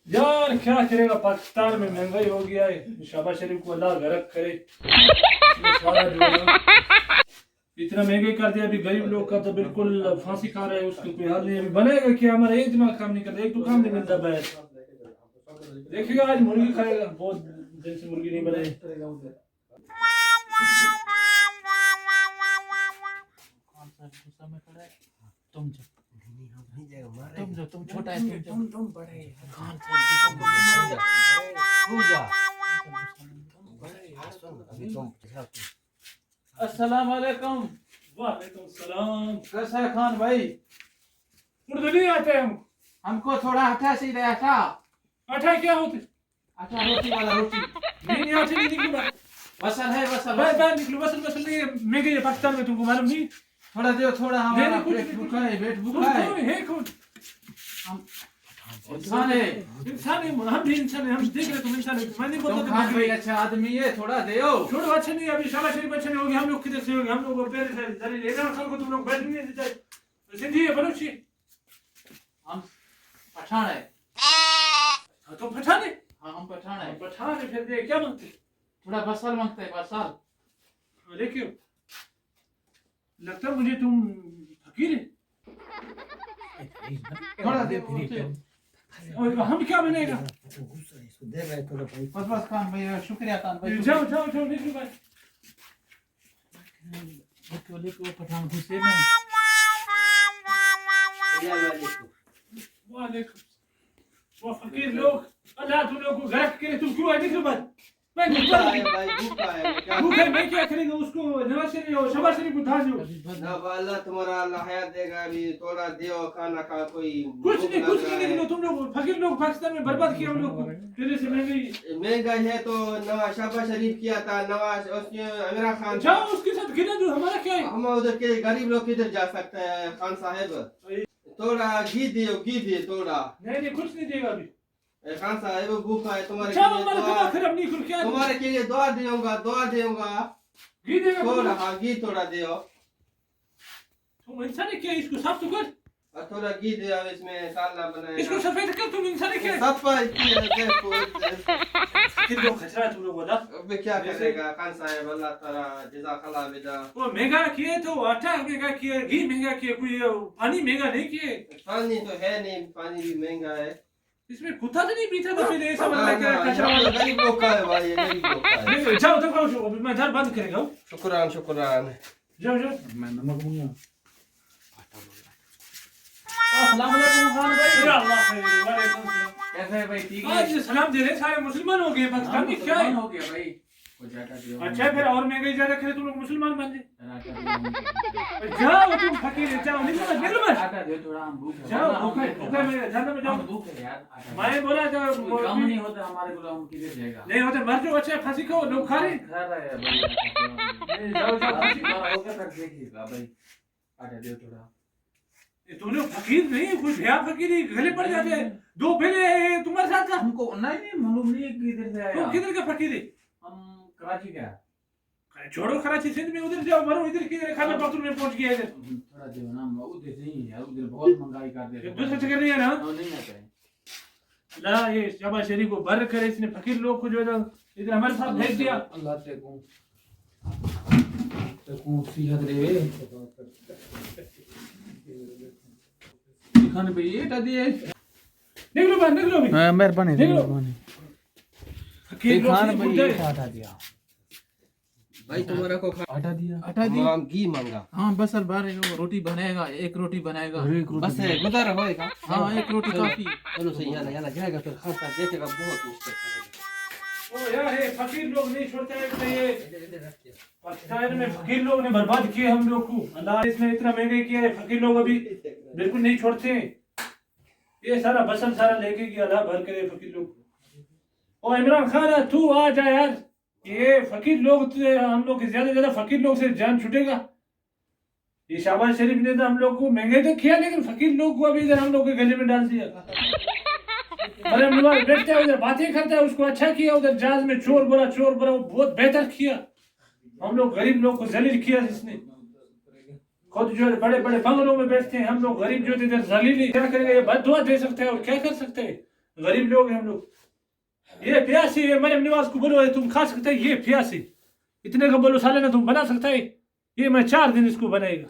यार क्या करेगा, पाकिस्तान में महंगाई हो गया है। शहबाज शरीफ को अल्लाह गरक करे। सारा जो है इतना महंगे कर दिया, अभी गरीब लोग का तो बिल्कुल फांसी खा रहा है, उसको कोई हाल नहीं। अभी बनाएगा क्या, हमारा एक दिमाग काम नहीं करता, एक तो काम नहीं मिलता बैठ। देखिएगा आज मुर्गी खाएगा, बहुत दिन से मुर्गी नहीं बनाई। तुम छोटा है, तुम बड़े अस्सलाम वालेकुम। वालेकुम सलाम। कैसा है खान भाई? उर्दू नहीं आते हमको थोड़ा आटा सीधे आटा आटा क्या होते? आटा रोटी वाला रोटी नहीं आटे नहीं निकलो भाई। बसल है बसल बाहर निकलो, बसल नहीं है। मैं गई पाकिस्तान में, तुमको मालूम नहीं? थोड़ा दो थोड़ा नहीं, हमारा कुछ पेट नहीं, भूखा है पेट कुछ भूखा है है कौन? हम इंसान है इंसान है, हम भी इंसान है, हम देख रहे तुम इंसान है। मैं नहीं तुम बोलता खान भाई अच्छा आदमी है थोड़ा दो छोड़ो, अच्छा नहीं। अभी शाबाश शरीफ अच्छा नहीं होगी, हम लोग किधर से होंगे? हम लोग पहले से जलील इमरान खान को तुम लोग बैठ नहीं देते। सिंधी है, बलूची हम पठान है। तो पठान है। हाँ हम पठान है। पठान है, फिर दे क्या मांगते? थोड़ा बसल मांगते हैं बसल। देखियो, लगता है मुझे तुम फकीर है। थोड़ा दे फिर और हम क्या बनेगा? बस बस खान भाई शुक्रिया खान भाई। जाओ जाओ जाओ, निकलो भाई। लेको पठान घुसे में वालेकुम। वो फकीर लोग, अल्लाह तुम लोग को गरक करे, तुम क्यों आए? निकलो भाई। मैं भूखे मैं क्या करेंगे? उसको नवाज शरीफ और शहबाज शरीफ को उठा दो। ना अल्लाह तुम्हारा अल्लाह हयात देगा। अभी थोड़ा दियो खाना का कोई कुछ नहीं निकलो। तुम लोग फकीर लोग पाकिस्तान में बर्बाद किया हम लोग को, तेरे से महंगाई। महंगाई है तो नवाज शहबाज शरीफ किया था, नवाज उसने इमरान खान जाओ उसके साथ गिना दो, हमारा क्या है? हम उधर के गरीब लोग किधर जा सकते हैं खान साहब? थोड़ा घी दियो थोड़ा। नहीं कुछ नहीं देगा अभी। खान साहब भूखा है तुम्हारे चलो हमारा दिमाग खराब नहीं करो, क्या तुम्हारे के लिए दुआ दूंगा घी देगा थोड़ा। हाँ घी थोड़ा दियो। तुम इंसान है क्या? इसको साफ तो कर, और थोड़ा घी दियो, इसमें साला बनाए इसको सफेद कर। तुम इंसान है क्या? सब फकीर लोग खचरा है तुम लोग बोला। अब क्या करेगा खान साहब? अल्लाह ताला जज़ाकल्लाह बेदा। वो महंगा किए तो आटा महंगा किए, घी महंगा किए, कोई पानी महंगा नहीं किए। पानी तो है नहीं, पानी भी महंगा है। इसमें कुत्ता तो नहीं पीता तो फिर ऐसा बन रहा है कचरा वाला। गरीब लोग का है भाई, गरीब लोग का है। नहीं, जाओ तो खाओ, अभी मैं घर बंद करेगा। शुक्रान। जाओ जाओ। मैं नमक दूंगा। अस्सलाम वालेकुम खान भाई। या अल्लाह खैर। वालेकुम सलाम। कैसे है भाई? ठीक है। आज सलाम दे रहे, सारे मुसलमान हो गए पाकिस्तान में, क्या है? हो गया भाई कुछ आटा दियो। अच्छा फिर और महंगाई ज्यादा करे तुम लोग मुसलमान बन गए। आटा दियो। जाओ तुम फकीर, जाओ निकलो मत। आटा दियो थोड़ा, हम भूखे जाओ भूखे भूखे में जाना में हम जाओ। भूखे यार। आटा मैं बोला था कोई काम नहीं होता हमारे को, हम किधर जाएगा? नहीं होते मर जाओ। अच्छा फांसी खाओ, लोग खा रहे। खा रहा है भाई। जाओ जाओ फांसी खाओ। हमारा होगा फिर देखिएगा भाई। आटा दियो थोड़ा। तुम लोग फकीर नहीं, कोई भैया फकीर ही गले पड़ जाते हैं। दो पहले तुम्हारे साथ था। हमको नहीं मालूम नहीं है किधर से आया। तुम किधर का फकीर है? हम कराची गया। छोड़ो कराची सिंध में, उधर जाओ मरो। इधर किधर खाना पाखुर में पहुंच गया इधर। थोड़ा दियो ना, उधर नहीं यार, उधर बहुत महंगाई कर दे। दूसरे जगह नहीं है ना? नहीं आता है। अल्लाह ये शहबाज शरीफ को बर करे, इसने फकीर लोग को जो है इधर हमारे साथ भेज दिया। अल्लाह तेको सिहत रे। खान भाई एटा दिए। निकलो भाई, निकलो भी। मेहरबानी मेहरबानी। फकीर लोग खान से भाई बुड्ढे। आटा दिया। भाई तुम्हारा को आटा दिया। हम घी मांगा। हाँ बस सर बाहर रोटी बनाएगा, एक रोटी बनाएगा। बस है गुजारा होएगा। हाँ एक रोटी काफी। चलो सही याला जाएगा तो खान साहब देखेगा बहुत मुश्किल करेगा। ओ यार ये फकीर लोग नहीं छोड़ते हैं कि ये पाकिस्तान में फकीर लोग ने बर्बाद किए हम लोग को। अल्लाह इसने इतना महंगाई किया है, फकीर लोग अभी बिल्कुल नहीं छोड़ते हैं। ये सारा बसन सारा लेके गया, अल्लाह भर करे फकीर लोग। ओ इमरान खान तू आ जा यार, ये फकीर लोग हम लोग ज्यादा फकीर लोग से जान छूटेगा। ये शहबाज शरीफ ने तो हम लोग को महंगाई तो किया, लेकिन फकीर लोग को अभी इधर हम लोग के गले में डाल दिया। बैठता है उधर बातें करता है, उसको अच्छा किया। उधर जहाज में चोर बोला वो बहुत बेहतर किया। हम लोग गरीब लोग को जलील किया जिसने। खुद जो बड़े बड़े बंगलों में बैठते हैं, हम लोग गरीब जो इधर जलील। क्या करेंगे? ये बददुआ दे सकते हैं और क्या कर सकते हैं? गरीब लोग हैं हम लोग। ये प्यासी है, मरियम नवाज को बोलो तुम खा सकते है, ये प्यासी इतने का बोलो साले ना तुम बना सकता है, ये मैं 4 दिन इसको बनाएगा।